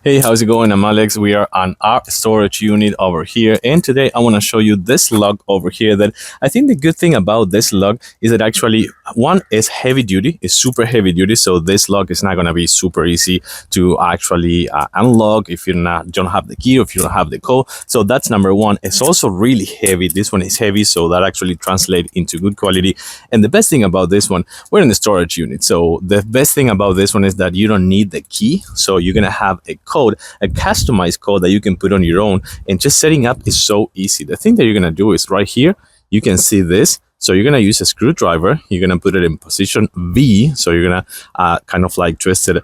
Hey, how's it going? I'm Alex. We are on our storage unit over here, and today I want to show you this lug over here. That I think the good thing about this lug is that actually one is heavy duty, is super heavy duty. So this lug is not going to be super easy to actually unlock if you don't have the key or if you don't have the code. So that's number one. It's also really heavy. This one is heavy, so that actually translates into good quality. And the best thing about this one, we're in the storage unit. So the best thing about this one is that you don't need the key. So you're going to have a code, a customized code that you can put on your own, and just setting up is so easy. The thing that you're going to do is right here, you can see this. So you're going to use a screwdriver. You're going to put it in position V. So you're going to kind of like twist it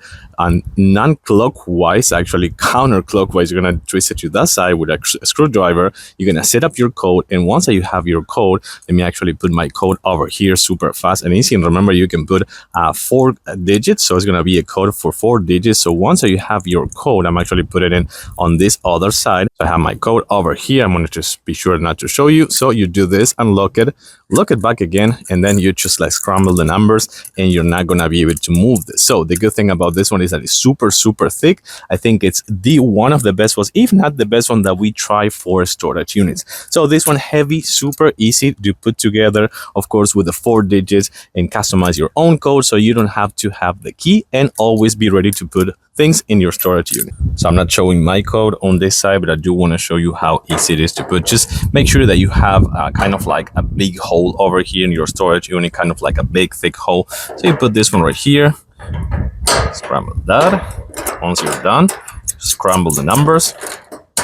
non-clockwise, actually counterclockwise. You're going to twist it to that side with a screwdriver. You're going to set up your code. And once you have your code, let me actually put my code over here super fast and easy. And remember, you can put 4 digits. So it's going to be a code for 4 digits. So once you have your code, I'm actually putting it in on this other side. So I have my code over here. I'm going to just be sure not to show you. So you do this, unlock it, look it back again, and then you just like scramble the numbers and you're not going to be able to move this. So the good thing about this one is that it's super thick. I think it's one of the best ones, if not the best one that we try for storage units. So this one heavy, super easy to put together, of course, with the 4 digits, and customize your own code so you don't have to have the key, and always be ready to put things in your storage unit. So I'm not showing my code on this side, but I do want to show you how easy it is to put. Just make sure that you have kind of like a big hole over here in your storage unit, kind of like a big thick hole. So you put this one right here, scramble that. Once you're done, scramble the numbers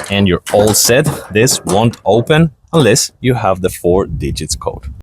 and you're all set. This won't open unless you have the 4 digits code.